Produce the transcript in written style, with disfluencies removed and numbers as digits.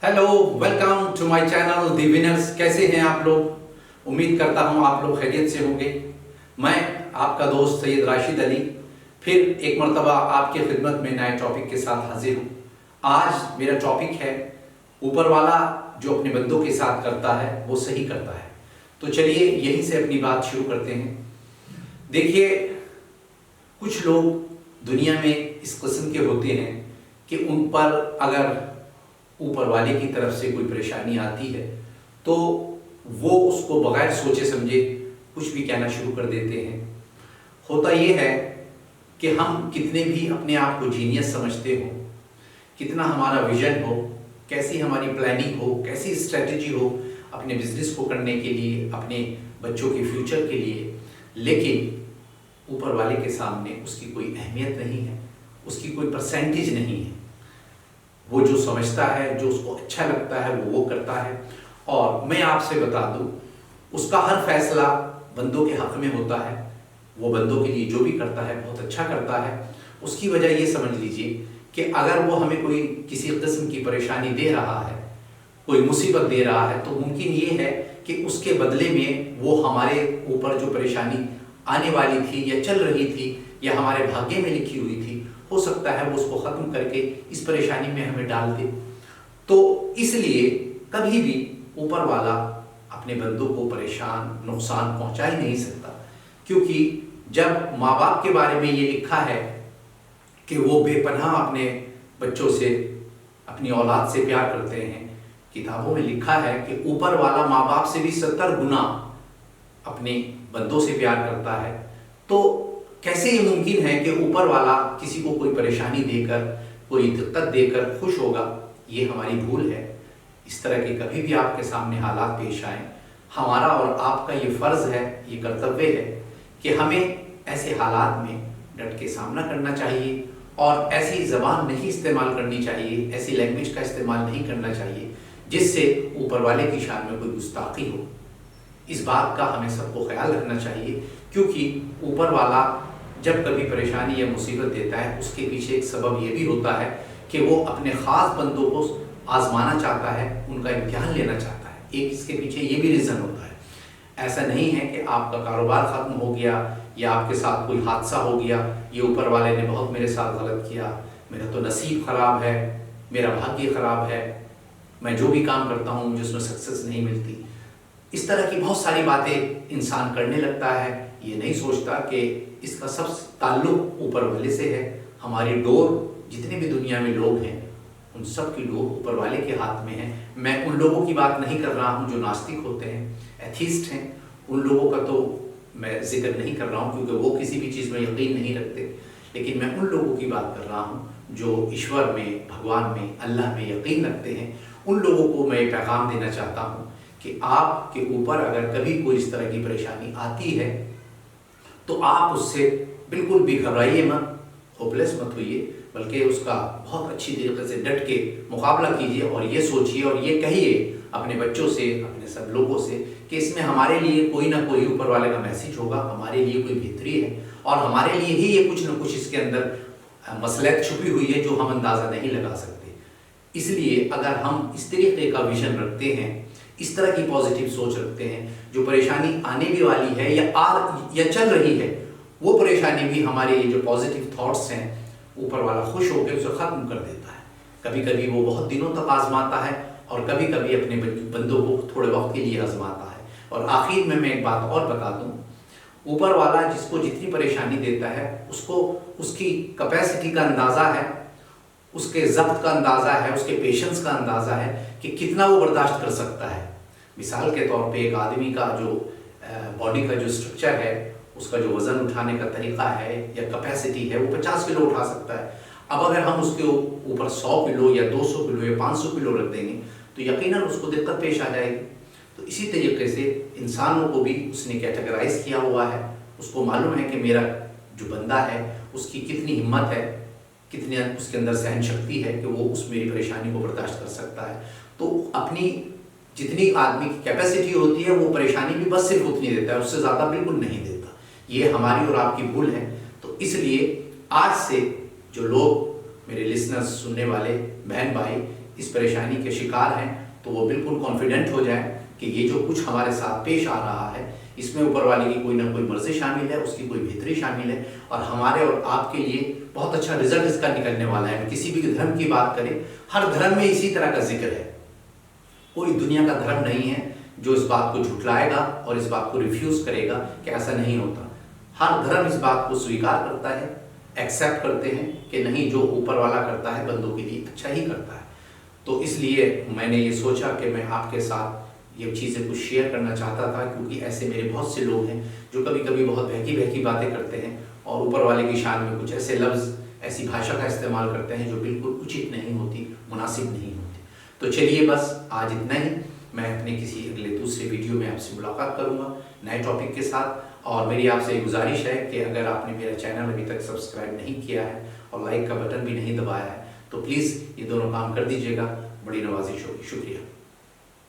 Hello, welcome to my channel the winners. कैसे हैं आप लोग? उम्मीद करता हूं आप लोग खैरियत से होंगे। मैं आपका दोस्त सैयद राशिद अली फिर एक मर्तबा आपकी खिदमत में नए टॉपिक के साथ हाजिर हूं। आज मेरा टॉपिक है ऊपर वाला जो अपने बंदों के साथ करता है वो सही करता है। तो चलिए यहीं से अपनी बात शुरू करते हैं। देखिए, कुछ लोग दुनिया में इस किस्म के होते हैं कि उन पर अगर ऊपर वाले की तरफ से कोई परेशानी आती है तो वो उसको बगैर सोचे समझे कुछ भी कहना शुरू कर देते हैं। होता ये है कि हम कितने भी अपने आप को जीनियस समझते हो, कितना हमारा विजन हो, कैसी हमारी प्लानिंग हो, कैसी स्ट्रेटजी हो अपने बिजनेस को करने के लिए, अपने बच्चों के फ्यूचर के लिए, लेकिन ऊपर वाले के सामने उसकी कोई अहमियत नहीं है, उसकी कोई परसेंटेज नहीं है। वो जो समझता है, जो उसको अच्छा लगता है वो करता है। और मैं आपसे बता दूं, उसका हर फैसला बंदों के हक में होता है। वो बंदों के लिए जो भी करता है बहुत अच्छा करता है। उसकी वजह ये समझ लीजिए कि अगर वो हमें कोई किसी किस्म की परेशानी दे रहा है, कोई मुसीबत दे रहा है, तो मुमकिन ये है कि उसके बदले में वो हमारे ऊपर जो परेशानी आने वाली थी या चल रही थी या हमारे भाग्य में लिखी हुई थी, हो सकता है वो उसको ख़त्म करके इस परेशानी में हमें डाल दे। तो इसलिए कभी भी ऊपर वाला अपने बंदों को परेशान, नुकसान पहुंचा ही नहीं सकता। क्योंकि जब माँ बाप के बारे में ये लिखा है कि वो बेपनाह अपने बच्चों से, अपनी औलाद से प्यार करते हैं, किताबों में लिखा है कि ऊपर वाला माँ बाप से भी 70 गुना अपने बंदों से प्यार करता है। तो कैसे ये मुमकिन है कि ऊपर वाला किसी को कोई परेशानी देकर, कोई दिक्कत देकर खुश होगा? ये हमारी भूल है। इस तरह के कभी भी आपके सामने हालात पेश आए, हमारा और आपका ये फ़र्ज़ है, ये कर्तव्य है कि हमें ऐसे हालात में डट के सामना करना चाहिए और ऐसी ज़बान नहीं इस्तेमाल करनी चाहिए, ऐसी लैंग्वेज का इस्तेमाल नहीं करना चाहिए जिससे ऊपर वाले की शान में कोई गुस्ताखी हो। इस बात का हमें सबको ख्याल रखना चाहिए, क्योंकि ऊपर वाला जब कभी परेशानी या मुसीबत देता है उसके पीछे एक सबब ये भी होता है कि वो अपने ख़ास बंदों को आजमाना चाहता है, उनका इम्तिहान लेना चाहता है। एक इसके पीछे ये भी रीज़न होता है। ऐसा नहीं है कि आपका कारोबार ख़त्म हो गया या आपके साथ कोई हादसा हो गया, ये ऊपर वाले ने बहुत मेरे साथ गलत किया, मेरा तो नसीब ख़राब है, मेरा भाग्य ख़राब है, मैं जो भी काम करता हूँ मुझे उसमें सक्सेस नहीं मिलती। इस तरह की बहुत सारी बातें इंसान करने लगता है। ये नहीं सोचता कि इसका सब ताल्लुक ऊपर वाले से है। हमारी डोर, जितने भी दुनिया में लोग हैं, उन सब की डोर ऊपर वाले के हाथ में है। मैं उन लोगों की बात नहीं कर रहा हूँ जो नास्तिक होते हैं, एथीस्ट हैं, उन लोगों का तो मैं जिक्र नहीं कर रहा हूँ क्योंकि वो किसी भी चीज़ में यकीन नहीं रखते। लेकिन मैं उन लोगों की बात कर रहा हूँ जो ईश्वर में, भगवान में, अल्लाह में यकीन रखते हैं। उन लोगों को मैं ये पैगाम देना चाहता हूँ कि आपके ऊपर अगर कभी कोई इस तरह की परेशानी आती है तो आप उससे बिल्कुल भी घबराइए मत, होपलेस मत होइए, बल्कि उसका बहुत अच्छी तरीके से डट के मुकाबला कीजिए और ये सोचिए और ये कहिए अपने बच्चों से, अपने सब लोगों से कि इसमें हमारे लिए कोई ना कोई ऊपर वाले का मैसेज होगा, हमारे लिए कोई बेहतरी है और हमारे लिए ही ये कुछ ना कुछ इसके अंदर मसलहत छुपी हुई है जो हम अंदाज़ा नहीं लगा सकते। इसलिए अगर हम इस तरीके का विजन रखते हैं, इस तरह की पॉजिटिव सोच रखते हैं, जो परेशानी आने भी वाली है या चल रही है, वो परेशानी भी हमारे ये जो पॉजिटिव थॉट्स हैं, ऊपर वाला खुश होकर उसे ख़त्म कर देता है। कभी कभी वो बहुत दिनों तक आजमाता है और कभी कभी अपने बंदों को थोड़े वक्त के लिए आजमाता है। और आखिर में मैं एक बात और बता दूं, ऊपर वाला जिसको जितनी परेशानी देता है उसको उसकी कैपेसिटी का अंदाज़ा है, उसके ज़ब्त का अंदाज़ा है, उसके पेशेंस का अंदाज़ा है कि कितना वो बर्दाश्त कर सकता है। मिसाल के तौर पे एक आदमी का जो बॉडी का जो स्ट्रक्चर है, उसका जो वज़न उठाने का तरीक़ा है या कैपेसिटी है, वो 50 किलो उठा सकता है। अब अगर हम उसके ऊपर 100 किलो या 200 किलो या 500 किलो रख देंगे तो यकीनन उसको दिक्कत पेश आ जाएगी। तो इसी तरीके से इंसानों को भी उसने कैटेगराइज किया हुआ है। उसको मालूम है कि मेरा जो बंदा है उसकी कितनी हिम्मत है, कितनी उसके अंदर सहन शक्ति है कि वो उस मेरी परेशानी को बर्दाश्त कर सकता है। तो अपनी जितनी आदमी की कैपेसिटी होती है वो परेशानी भी बस सिर्फ उतनी देता है, उससे ज़्यादा बिल्कुल नहीं देता। ये हमारी और आपकी भूल है। तो इसलिए आज से जो लोग मेरे लिसनर्स, सुनने वाले बहन भाई, इस परेशानी के शिकार हैं तो वो बिल्कुल कॉन्फिडेंट हो जाए कि ये जो कुछ हमारे साथ पेश आ रहा है इसमें ऊपर वाले की कोई ना कोई मर्जी शामिल है, उसकी कोई बेहतरी शामिल है और हमारे और आपके लिए बहुत अच्छा रिजल्ट इसका निकलने वाला है। किसी भी धर्म की बात करें, हर धर्म में इसी तरह का जिक्र है। कोई दुनिया का धर्म नहीं है जो इस बात को झुठलाएगा और इस बात को रिफ्यूज करेगा कि ऐसा नहीं होता। हर धर्म इस बात को स्वीकार करता है, एक्सेप्ट करते हैं कि नहीं, जो ऊपर वाला करता है बंदों के लिए अच्छा ही करता है। तो इसलिए मैंने ये सोचा कि मैं आपके साथ ये चीज़ें कुछ शेयर करना चाहता था, क्योंकि ऐसे मेरे बहुत से लोग हैं जो कभी कभी बहुत बहकी बहकी बातें करते हैं और ऊपर वाले की शान में कुछ ऐसे लफ्ज़, ऐसी भाषा का इस्तेमाल करते हैं जो बिल्कुल उचित नहीं होती, मुनासिब नहीं होती। तो चलिए बस आज इतना ही। मैं अपने किसी अगले दूसरे वीडियो में आपसे मुलाकात करूंगा नए टॉपिक के साथ। और मेरी आपसे एक गुजारिश है कि अगर आपने मेरा चैनल अभी तक सब्सक्राइब नहीं किया है और लाइक का बटन भी नहीं दबाया है तो प्लीज़ ये दोनों काम कर दीजिएगा। बड़ी नवाजिश होगी। शुक्रिया।